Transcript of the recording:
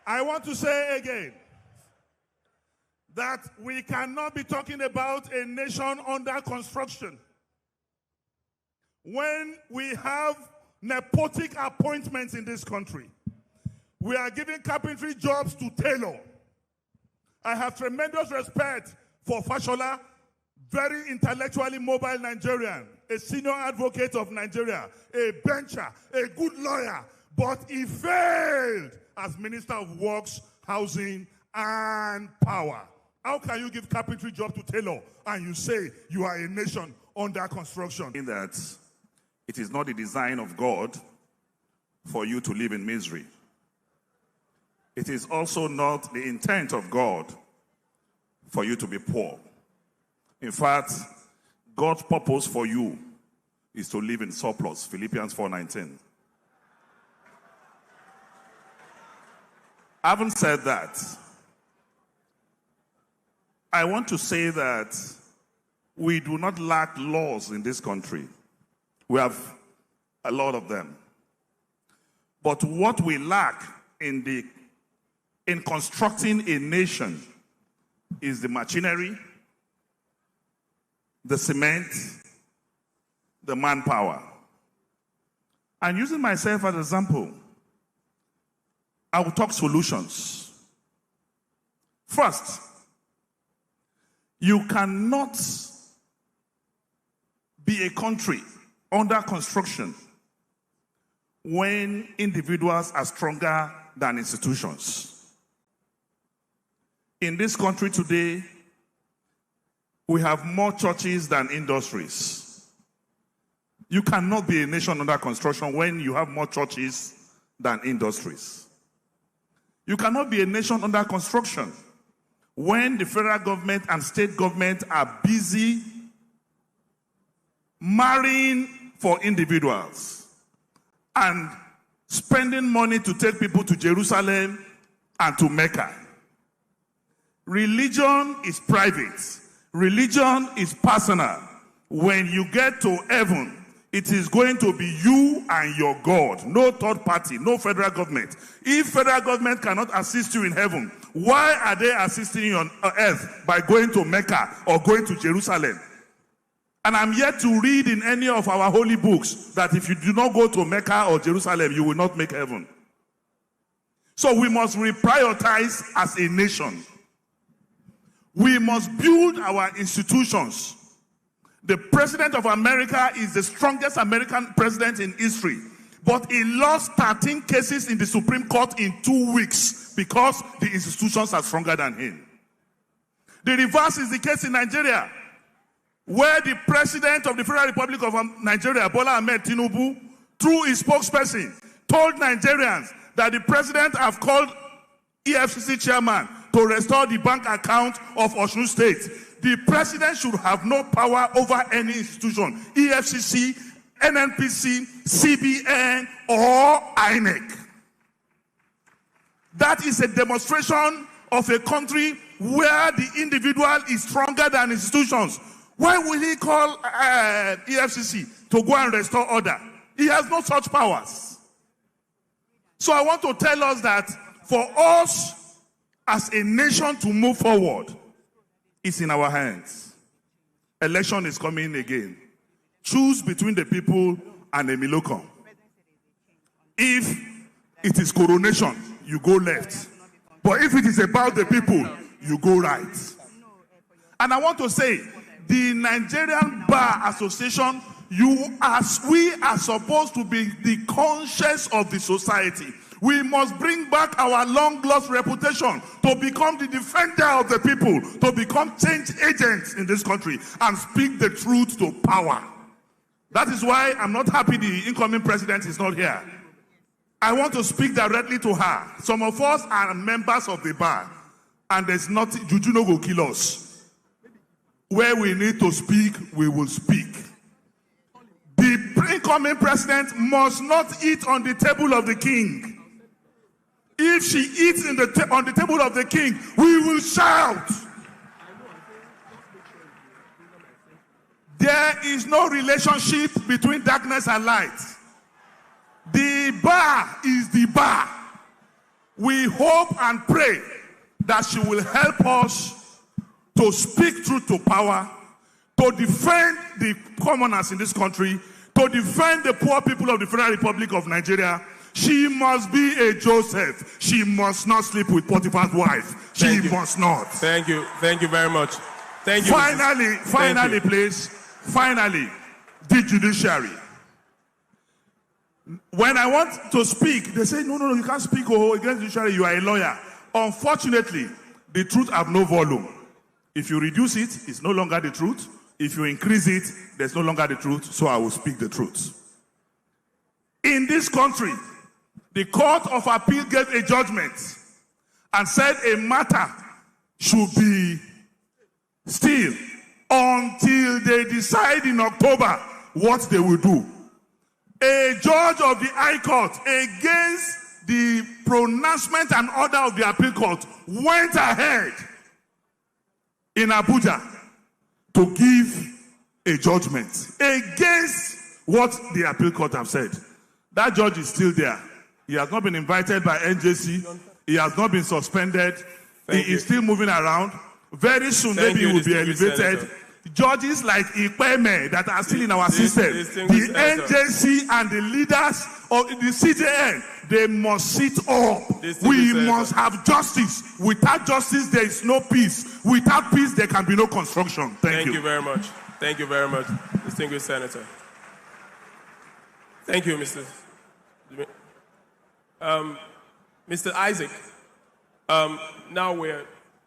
I want to say again that we cannot be talking about a nation under construction when we have nepotic appointments in this country. We are giving carpentry jobs to Taylor. I have tremendous respect for Fashola, very intellectually mobile Nigerian, a senior advocate of Nigeria, a bencher, a good lawyer, but he failed as Minister of Works, Housing, and Power. How can you give carpentry job to Taylor and you say you are a nation under construction? In that it is not the design of God for you to live in misery. It is also not the intent of God for you to be poor. In fact, God's purpose for you is to live in surplus. Philippians 4:19. Having said that, I want to say that we do not lack laws in this country. We have a lot of them. But what we lack in constructing a nation is the machinery, the cement, the manpower. And using myself as an example, I will talk solutions. First, you cannot be a country under construction when individuals are stronger than institutions. In this country today, we have more churches than industries. You cannot be a nation under construction when you have more churches than industries. You cannot be a nation under construction when the federal government and state government are busy marrying for individuals and spending money to take people to Jerusalem and to Mecca. Religion is private. Religion is personal. When you get to heaven, it is going to be you and your God. No third party, no federal government. If federal government cannot assist you in heaven, why are they assisting you on earth by going to Mecca or going to Jerusalem? And I'm yet to read in any of our holy books that if you do not go to Mecca or Jerusalem, you will not make heaven. So we must reprioritize as a nation. We must build our institutions. The President of America is the strongest American president in history, but he lost 13 cases in the Supreme Court in 2 weeks because the institutions are stronger than him. The reverse is the case in Nigeria, where the President of the Federal Republic of Nigeria, Bola Ahmed Tinubu, through his spokesperson, told Nigerians that the President have called EFCC chairman to restore the bank account of Osun State. The President should have no power over any institution, EFCC, NNPC, CBN, or INEC. That is a demonstration of a country where the individual is stronger than institutions. Why will he call EFCC to go and restore order? He has no such powers. So I want to tell us that for us as a nation to move forward, it's in our hands. Election is coming again. Choose between the people and a Milocom. If it is coronation, you go left. But if it is about the people, you go right. And I want to say, the Nigerian Bar Association, we are supposed to be the conscience of the society. We must bring back our long-lost reputation to become the defender of the people, to become change agents in this country and speak the truth to power. That is why I'm not happy the incoming president is not here. I want to speak directly to her. Some of us are members of the bar, and there's nothing, juju no go kill us. Where we need to speak, we will speak. The incoming president must not eat on the table of the king. If she eats on the table of the king, we will shout. There is no relationship between darkness and light. The bar is the bar. We hope and pray that she will help us to speak truth to power, to defend the commoners in this country, to defend the poor people of the Federal Republic of Nigeria. She must be a Joseph. She must not sleep with Potiphar's wife. She must not. Thank you. Thank you very much. Thank you. Finally, please. Finally, the judiciary. When I want to speak, they say, no, you can't speak against the judiciary. You are a lawyer. Unfortunately, the truth have no volume. If you reduce it, it's no longer the truth. If you increase it, there's no longer the truth. So I will speak the truth. In this country, the Court of Appeal gave a judgment and said a matter should be still until they decide in October what they will do. A judge of the High Court, against the pronouncement and order of the Appeal Court, went ahead in Abuja to give a judgment against what the Appeal Court have said. That judge is still there. He has not been invited by NJC. He has not been suspended. He is still moving around. Very soon, maybe he will be elevated. Senator. Judges like Ipeme that are still in our system, the NJC and the leaders of the CJN, they must sit up. We must have justice. Without justice, there is no peace. Without peace, there can be no construction. Thank you. Thank you very much. Thank you very much, distinguished senator. Thank you, Mr. Mr. Isaac. Now we're